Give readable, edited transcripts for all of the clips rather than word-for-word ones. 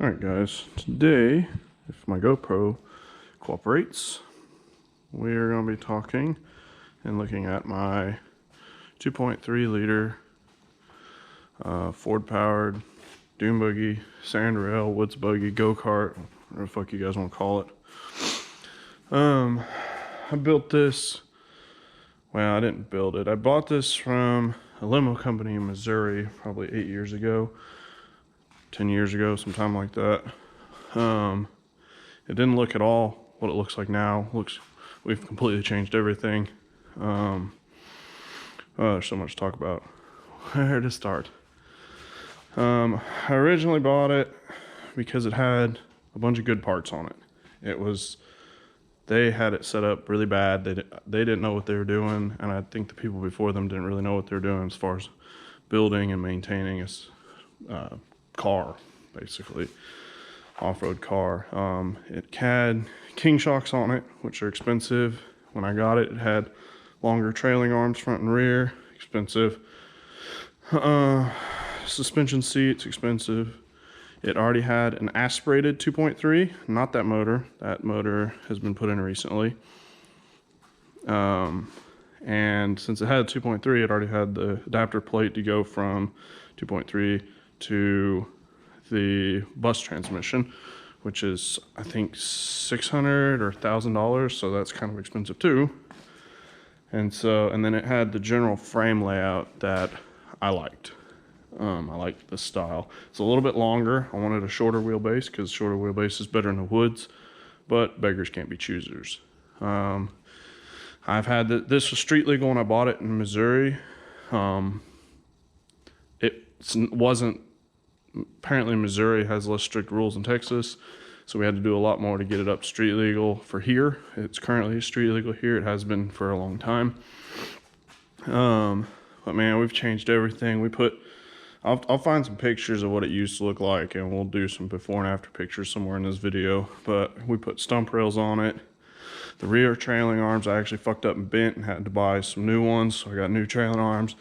Alright guys, today, if my GoPro cooperates, we're going to be talking and looking at my 2.3 liter Ford powered Dune Buggy, sand rail, woods buggy, go-kart, whatever the fuck you guys want to call it. I built this, well, I didn't build it. I bought this from a limo company in Missouri probably 8 years ago. 10 years ago, sometime like that. It didn't look at all what it looks like now. We've completely changed everything. There's so much to talk about. Where to start? I originally bought it because it had a bunch of good parts on it. They had it set up really bad. They didn't know what they were doing, and I think the people before them didn't really know what they were doing as far as building and maintaining a car, basically off-road car. It had king shocks on it, which are expensive. When I got it, it had longer trailing arms, front and rear, expensive. Suspension seats, expensive. It already had an aspirated 2.3, not that motor. That motor has been put in recently. And since it had 2.3, it already had the adapter plate to go from 2.3 to the bus transmission, which is I think $600 or $1,000, so that's kind of expensive too. And then it had the general frame layout that I liked. I liked the style. It's a little bit longer. I wanted a shorter wheelbase because shorter wheelbase is better in the woods, but beggars can't be choosers. I've had this was street legal when I bought it in Missouri. It wasn't. Apparently Missouri has less strict rules than Texas, so we had to do a lot more to get it up street legal for here. It's currently street legal here. It has been for a long time. But man, we've changed everything. I'll find some pictures of what it used to look like, and we'll do some before and after pictures somewhere in this video. But we put stump rails on it. The rear trailing arms I actually fucked up and bent and had to buy some new ones, so I got new trailing arms,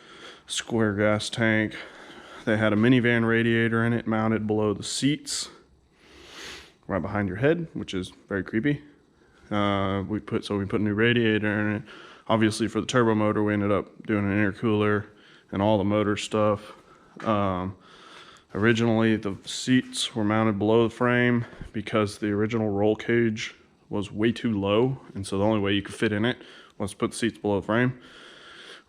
square gas tank. They had a minivan radiator in it mounted below the seats, right behind your head, which is very creepy. We put a new radiator in it. Obviously for the turbo motor, we ended up doing an intercooler and all the motor stuff. Originally the seats were mounted below the frame because the original roll cage was way too low, and so the only way you could fit in it was to put the seats below the frame.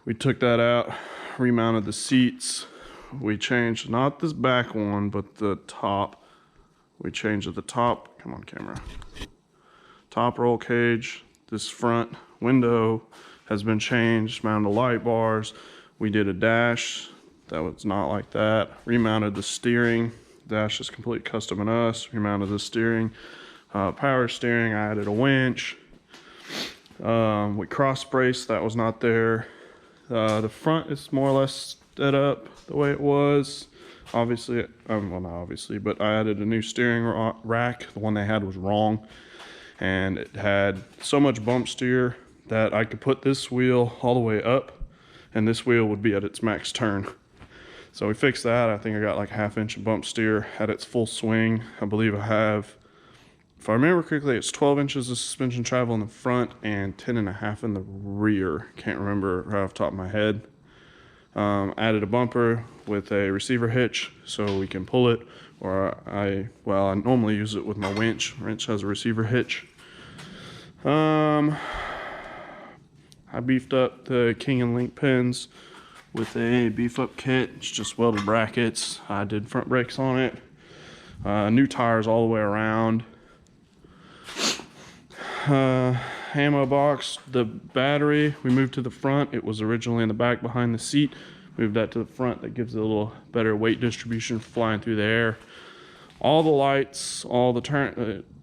We took that out, remounted the seats. We changed not this back one, but the top. We changed the top, come on camera. Top roll cage, this front window has been changed, mounted light bars. We did a dash that was not like that. Remounted the steering. Dash is complete custom in us. Remounted the steering. Power steering, I added a winch. We cross braced, that was not there. The front is more or less set up the way it was. Obviously, well, not obviously, but I added a new steering rack. The one they had was wrong, and it had so much bump steer that I could put this wheel all the way up and this wheel would be at its max turn. So we fixed that. I think I got like 1/2 inch of bump steer at its full swing. I believe I have, if I remember correctly, it's 12 inches of suspension travel in the front and 10.5 in the rear. Can't remember right off the top of my head. Added a bumper with a receiver hitch so we can pull it, or I normally use it with my winch. Wrench has a receiver hitch. I beefed up the King and Link pins with a beef up kit. It's just welded brackets. I did front brakes on it. New tires all the way around. Ammo box, the battery we moved to the front. It was originally in the back behind the seat. Moved that to the front. That gives it a little better weight distribution for flying through the air. All the lights, all the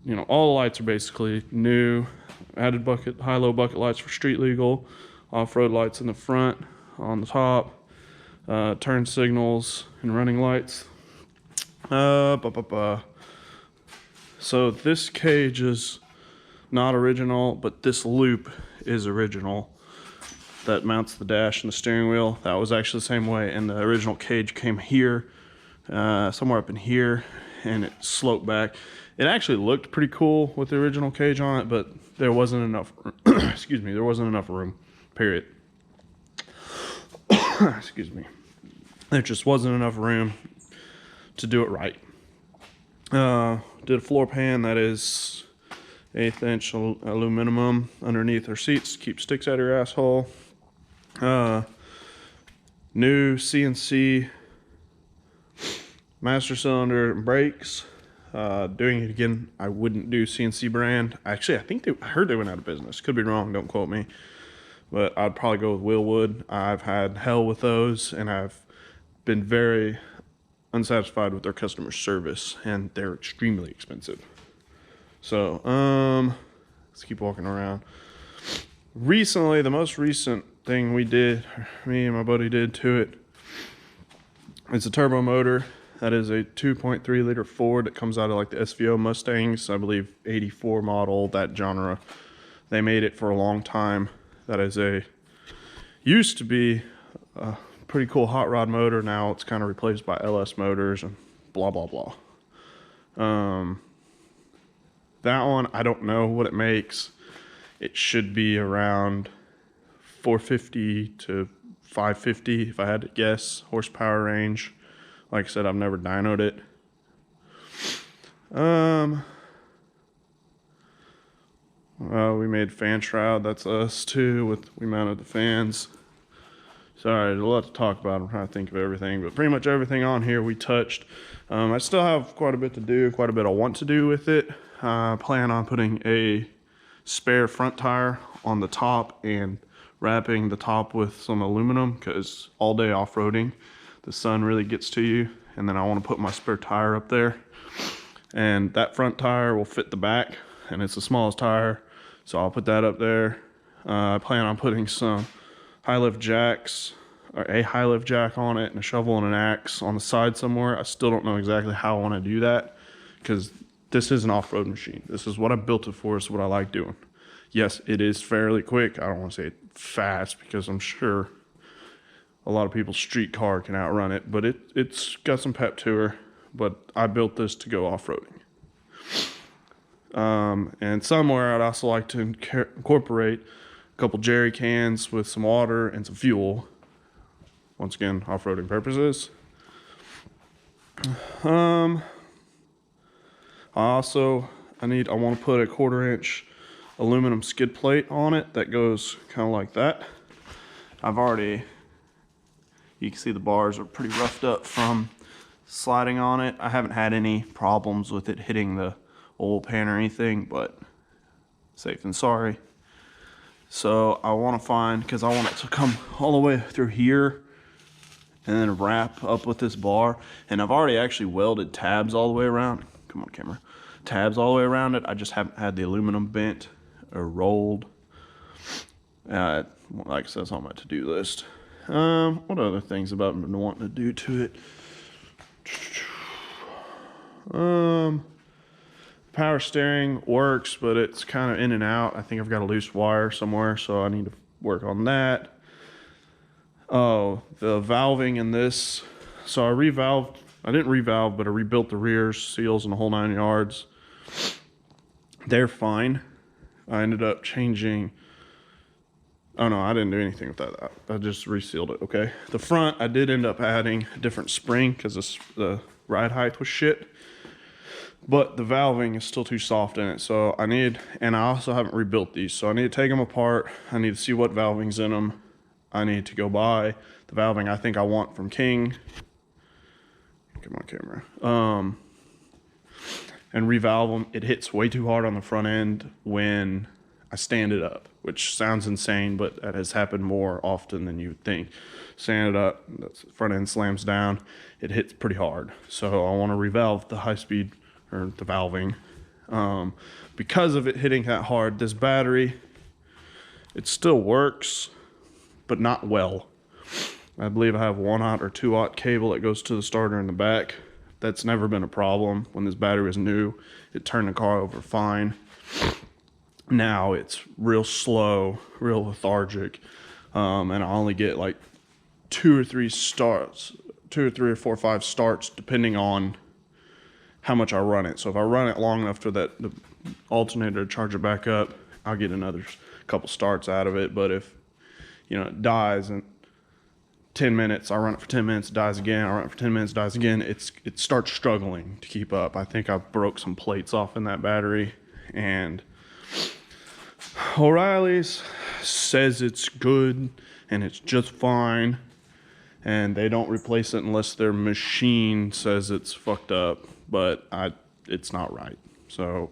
lights are basically new. Added high-low bucket lights for street legal. Off-road lights in the front, on the top. Turn signals and running lights. So this cage is not original, but this loop is original. That mounts the dash and the steering wheel. That was actually the same way, and the original cage came here, somewhere up in here, and it sloped back. It actually looked pretty cool with the original cage on it, but there wasn't enough, excuse me, there wasn't enough room, period. Excuse me. There just wasn't enough room to do it right. Did a floor pan that is 1/8 inch aluminum underneath our seats, keep sticks out of your asshole. New CNC master cylinder and brakes. Doing it again, I wouldn't do CNC brand. Actually, I heard they went out of business. Could be wrong, don't quote me. But I'd probably go with Willwood. I've had hell with those, and I've been very unsatisfied with their customer service, and they're extremely expensive. So, let's keep walking around. Recently, the most recent thing we did, me and my buddy did to it, it's a turbo motor. That is a 2.3 liter Ford that comes out of like the SVO Mustangs, I believe 84 model, that genre. They made it for a long time. That is used to be a pretty cool hot rod motor. Now it's kind of replaced by LS motors and blah, blah, blah. That one, I don't know what it makes. It should be around 450 to 550 if I had to guess, horsepower range. Like I said, I've never dynoed it. We made fan shroud, that's us too, we mounted the fans. Sorry, there's a lot to talk about, I'm trying to think of everything, but pretty much everything on here we touched. I still have quite a bit to do, quite a bit I want to do with it. I plan on putting a spare front tire on the top and wrapping the top with some aluminum, because all day off-roading, the sun really gets to you. And then I want to put my spare tire up there, and that front tire will fit the back, and it's the smallest tire, so I'll put that up there. I plan on putting some high lift jacks, or a high lift jack on it, and a shovel and an axe on the side somewhere. I still don't know exactly how I want to do that, because this is an off-road machine. This is what I built it for. It's what I like doing. Yes, it is fairly quick. I don't want to say fast, because I'm sure a lot of people's street car can outrun it, but it's got some pep to her. But I built this to go off-roading. And somewhere I'd also like to incorporate a couple jerry cans with some water and some fuel. Once again, off-roading purposes. I want to put a 1/4 inch aluminum skid plate on it that goes kind of like that. You can see the bars are pretty roughed up from sliding on it. I haven't had any problems with it hitting the oil pan or anything, but safe than sorry. So I want to find, because I want it to come all the way through here and then wrap up with this bar. And I've already actually welded tabs all the way around. Come on, camera. Tabs all the way around it. I just haven't had the aluminum bent or rolled. Like I said, it's on my to-do list. What other things about been wanting to do to it? Power steering works, but it's kind of in and out. I think I've got a loose wire somewhere, so I need to work on that. Oh, the valving in this. So I didn't revalve, but I rebuilt the rears, seals, and the whole 9 yards. They're fine. I ended up changing. Oh no, I didn't do anything with that. I just resealed it, okay? The front, I did end up adding a different spring because the ride height was shit. But the valving is still too soft in it, so and I also haven't rebuilt these, so I need to take them apart. I need to see what valving's in them. I need to go buy the valving I think I want from King. Come on, camera. And revalve them. It hits way too hard on the front end when I stand it up, which sounds insane, but that has happened more often than you would think. Stand it up, the front end slams down, it hits pretty hard. So I want to revalve the high speed, or the valving. Because of it hitting that hard, this battery, it still works, but not well. I believe I have 1/0 or 2/0 cable that goes to the starter in the back. That's never been a problem. When this battery was new, it turned the car over fine. Now it's real slow, real lethargic, and I only get like 2 or 3 starts, 2 or 3 or 4 or 5 starts, depending on how much I run it. So if I run it long enough for the alternator to charge it back up, I'll get another couple starts out of it. But if, you know, it dies in 10 minutes, I run it for 10 minutes, dies again, I run it for 10 minutes, dies again, it starts struggling to keep up. I think I broke some plates off in that battery, and O'Reilly's says it's good and it's just fine, and they don't replace it unless their machine says it's fucked up, but it's not right. So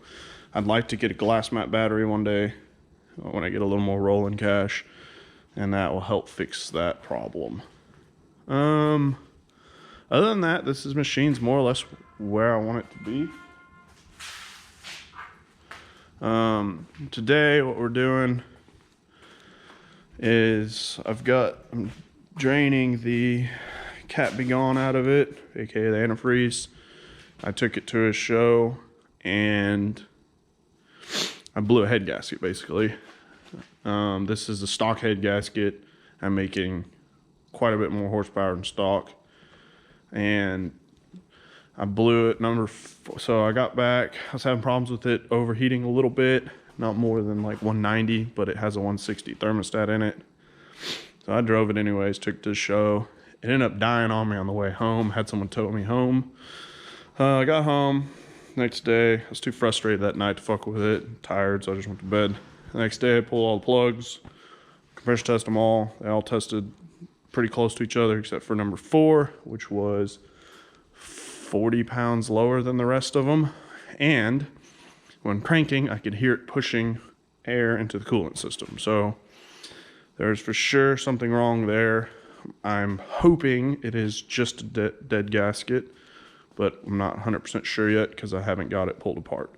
I'd like to get a glass mat battery one day when I get a little more rolling cash, and that will help fix that problem. Other than that, this machine's more or less where I want it to be. Today what we're doing is I'm draining the Cat Be Gone out of it, aka the antifreeze. I took it to a show and I blew a head gasket basically. This is a stock head gasket. I'm making quite a bit more horsepower than stock, and I blew it so I got back, I was having problems with it overheating a little bit, not more than like 190, but it has a 160 thermostat in it. So I drove it anyways, took it to the show. It ended up dying on me on the way home, had someone tow me home. I got home next day. I was too frustrated that night to fuck with it, tired, so I just went to bed. The next day I pulled all the plugs, compressor test them all. They all tested pretty close to each other except for number 4, which was 40 pounds lower than the rest of them. And when cranking, I could hear it pushing air into the coolant system. So there's for sure something wrong there. I'm hoping it is just a dead gasket, but I'm not 100% sure yet because I haven't got it pulled apart.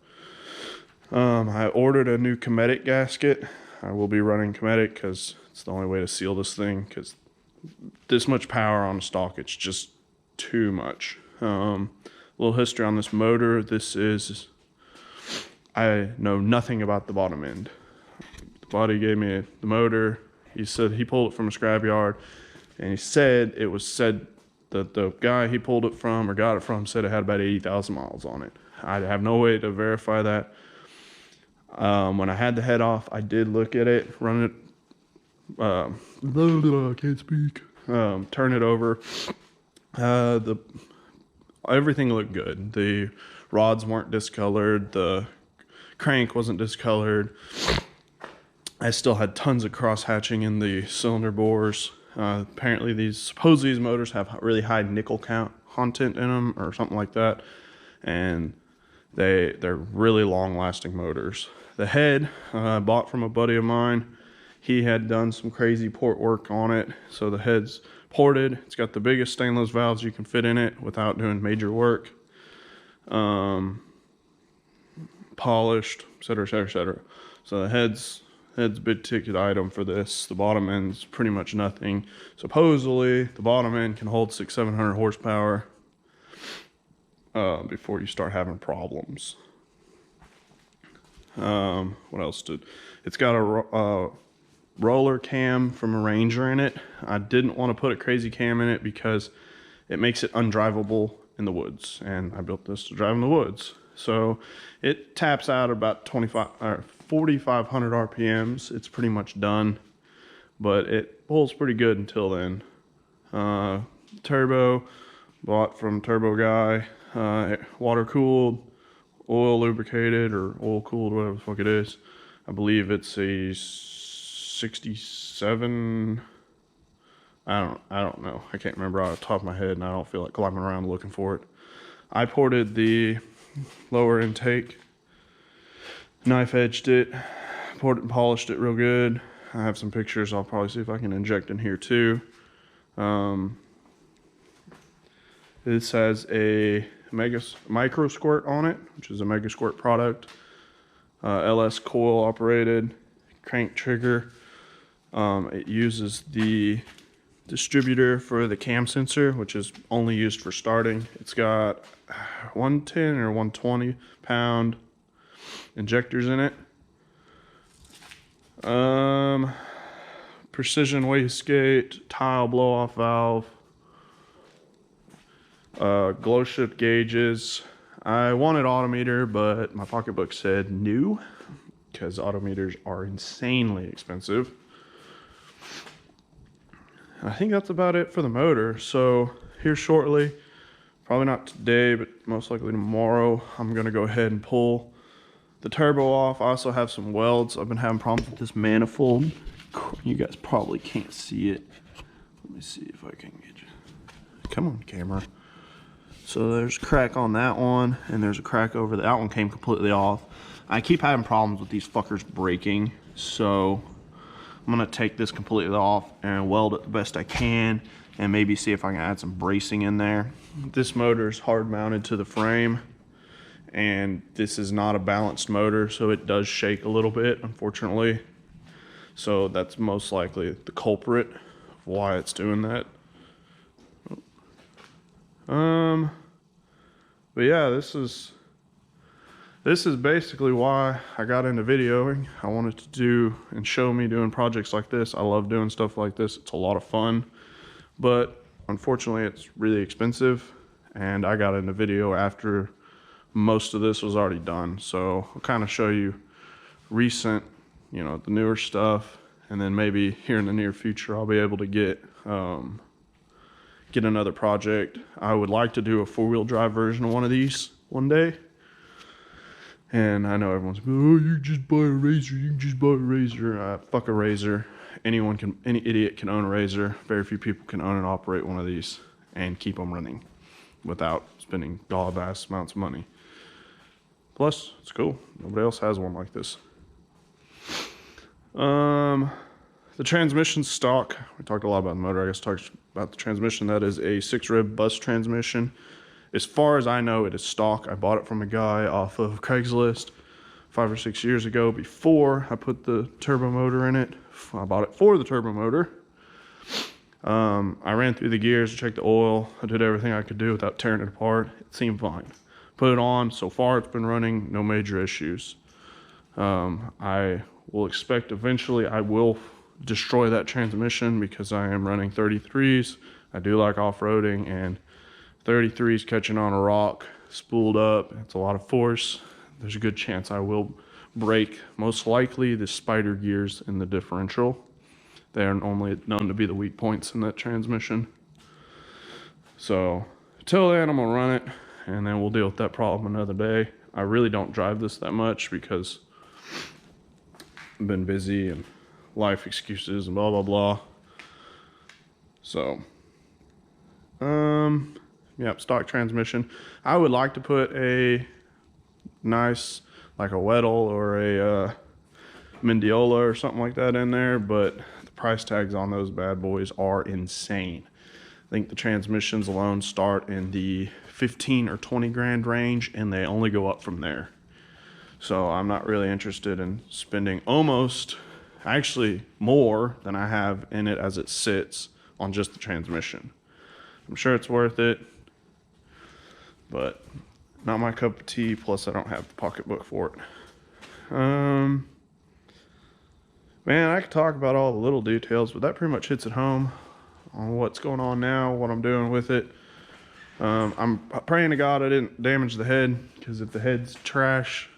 I ordered a new Cometic gasket. I will be running Cometic because it's the only way to seal this thing, because this much power on stock, it's just too much. A little history on this motor. I know nothing about the bottom end. The buddy gave me the motor. He said he pulled it from a scrapyard, and he said that the guy he pulled it from or got it from said it had about 80,000 miles on it. I have no way to verify that. When I had the head off, I did look at it, run it, I can't speak, turn it over. Everything looked good. The rods weren't discolored. The crank wasn't discolored. I still had tons of cross hatching in the cylinder bores. Apparently supposedly these motors have really high nickel content in them or something like that. And they're really long lasting motors. The head I bought from a buddy of mine. He had done some crazy port work on it. So the head's ported. It's got the biggest stainless valves you can fit in it without doing major work. Polished, etc., etc., etc. So the head's a big ticket item for this. The bottom end's pretty much nothing. Supposedly the bottom end can hold 600-700 horsepower before you start having problems. What else it's got a roller cam from a Ranger in it. I didn't want to put a crazy cam in it because it makes it undrivable in the woods, and I built this to drive in the woods. So it taps out about 4,500 RPMs. It's pretty much done, but it pulls pretty good until then. Turbo, bought from Turbo Guy, water cooled, oil lubricated or oil cooled, whatever the fuck it is. I believe it's a 67. I don't know. I can't remember off the top of my head, and I don't feel like climbing around looking for it. I ported the lower intake, knife edged it, poured it and polished it real good. I have some pictures I'll probably see if I can inject in here too. This has a micro squirt on it, which is a mega squirt product. LS coil operated, crank trigger. It uses the distributor for the cam sensor, which is only used for starting. It's got 110 or 120 pound injectors in it. Precision wastegate, tile blow off valve, glow shift gauges. I wanted autometer, but my pocketbook said no, because autometers are insanely expensive. I think that's about it for the motor. So here shortly, probably not today, but most likely tomorrow, I'm gonna go ahead and pull the turbo off. I also have some welds. I've been having problems with this manifold. You guys probably can't see it. Let me see if I can get you. Come on, camera. So there's a crack on that one, and there's a crack over that one came completely off. I keep having problems with these fuckers breaking, so I'm gonna take this completely off and weld it the best I can, and maybe see if I can add some bracing in there. This motor is hard mounted to the frame, and this is not a balanced motor, so it does shake a little bit, unfortunately. So that's most likely the culprit of why it's doing that. But yeah, this is basically why I got into videoing. I wanted to do and show me doing projects like this. I love doing stuff like this. It's a lot of fun, but unfortunately it's really expensive, and I got into video after most of this was already done. So I'll kind of show you recent, you know, the newer stuff, and then maybe here in the near future I'll be able to get another project. I would like to do a 4-wheel drive version of one of these one day. And I know everyone's, oh, you just buy a Razor, you can just buy a Razor. Fuck a Razor. Any idiot can own a Razor. Very few people can own and operate one of these and keep them running without spending god-ass amounts of money. Plus, it's cool. Nobody else has one like this. The transmission stock. We talked a lot about the motor. I guess talked about the transmission. That is a 6-rib bus transmission. As far as I know, it is stock. I bought it from a guy off of Craigslist 5 or 6 years ago before I put the turbo motor in it. I bought it for the turbo motor. I ran through the gears, checked the oil. I did everything I could do without tearing it apart. It seemed fine. Put it on. So far, it's been running. No major issues. I will expect eventually I will destroy that transmission because I am running 33s. I do like off-roading, and 33s catching on a rock, spooled up, it's a lot of force. There's a good chance I will break, most likely, the spider gears in the differential. They are normally known to be the weak points in that transmission. So till then, I'm gonna run it, and then we'll deal with that problem another day. I really don't drive this that much because I've been busy and life excuses and blah, blah, blah. So, yeah, stock transmission. I would like to put a nice, like a Weddle or a Mendiola or something like that in there, but the price tags on those bad boys are insane. I think the transmissions alone start in the 15 or 20 grand range, and they only go up from there. So I'm not really interested in spending actually more than I have in it as it sits on just the transmission. I'm sure it's worth it, but not my cup of tea, plus I don't have the pocketbook for it. Man, I could talk about all the little details, but that pretty much hits it home on what's going on now, what I'm doing with it. I'm praying to God I didn't damage the head, because if the head's trash,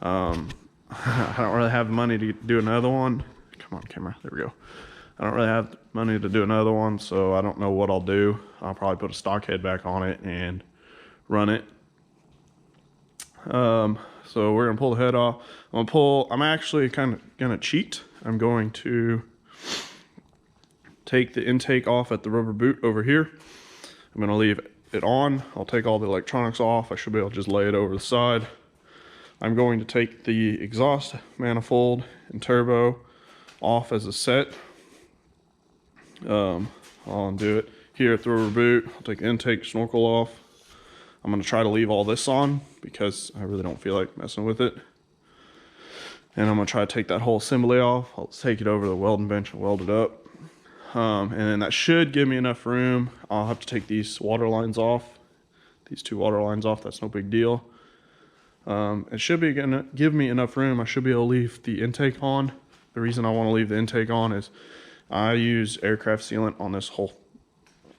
I don't really have the money to do another one. Come on, camera. There we go. I don't really have money to do another one, so I don't know what I'll do. I'll probably put a stock head back on it and run it. So we're gonna pull the head off. I'm actually kind of gonna cheat. I'm going to take the intake off at the rubber boot over here. I'm gonna leave it on. I'll take all the electronics off. I should be able to just lay it over the side. I'm going to take the exhaust manifold and turbo off as a set. I'll undo it here at the rubber boot. I'll take the intake snorkel off. I'm going to try to leave all this on because I really don't feel like messing with it. And I'm going to try to take that whole assembly off. I'll take it over to the welding bench and weld it up. And then that should give me enough room. I'll have to take these water lines off. These 2 water lines off, that's no big deal. It should be gonna give me enough room. I should be able to leave the intake on. The reason I want to leave the intake on is I use aircraft sealant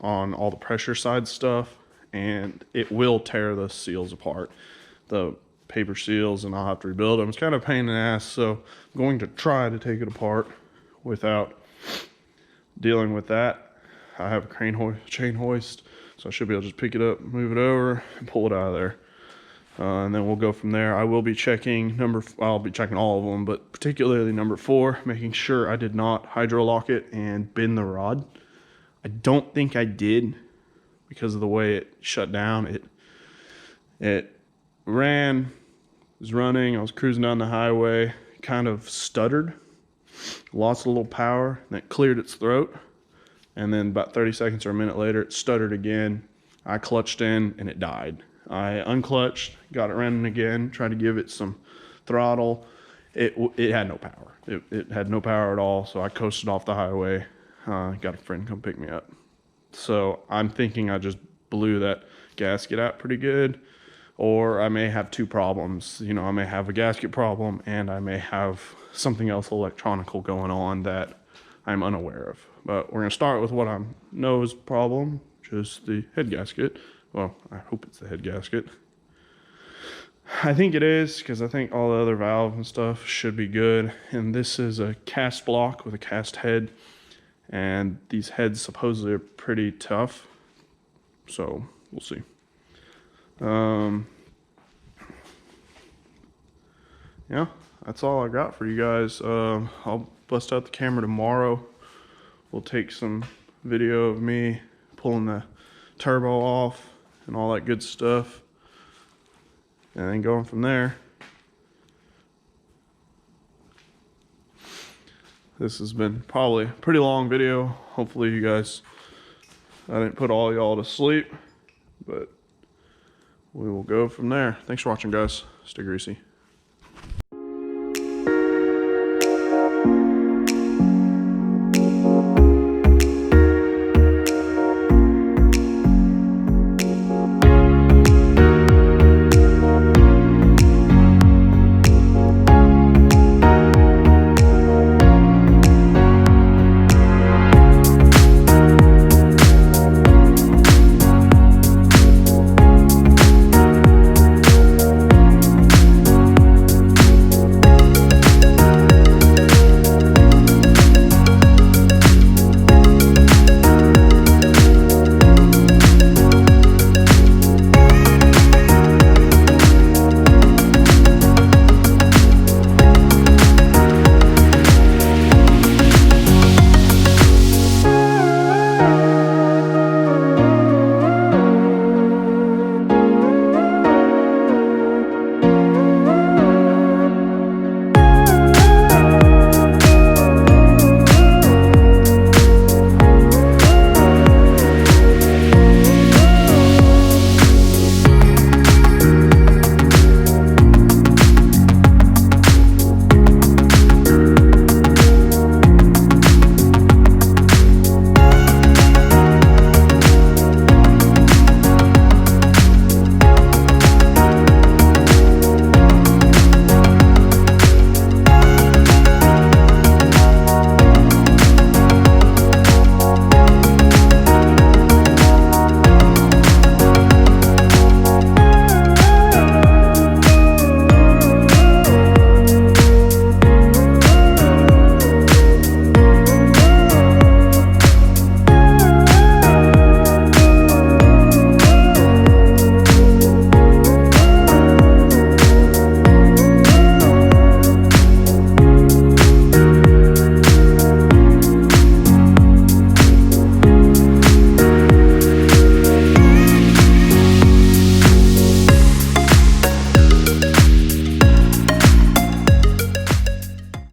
on all the pressure side stuff, and it will tear the seals apart, the paper seals, and I'll have to rebuild them. It's kind of a pain in the ass, so I'm going to try to take it apart without dealing with that. I have a chain hoist, so I should be able to just pick it up, move it over, and pull it out of there. And then we'll go from there. I will be checking I'll be checking all of them, but particularly number 4, making sure I did not hydro lock it and bend the rod. I don't think I did because of the way it shut down. It was running, I was cruising down the highway, kind of stuttered, lost a little power, and it cleared its throat. And then about 30 seconds or a minute later, it stuttered again. I clutched in and it died. I unclutched, got it running again, tried to give it some throttle. It had no power. It had no power at all, so I coasted off the highway. Got a friend come pick me up. So I'm thinking I just blew that gasket out pretty good, or I may have 2 problems. You know, I may have a gasket problem and I may have something else electronical going on that I'm unaware of. But we're gonna start with what I know is problem, which is the head gasket. Well, I hope it's the head gasket. I think it is, because I think all the other valves and stuff should be good. And this is a cast block with a cast head. And these heads supposedly are pretty tough. So, we'll see. Yeah, that's all I got for you guys. I'll bust out the camera tomorrow. We'll take some video of me pulling the turbo off and all that good stuff, and then going from there. This has been probably a pretty long video. Hopefully you guys, I didn't put all y'all to sleep, but we will go from there. Thanks for watching, guys. Stay greasy.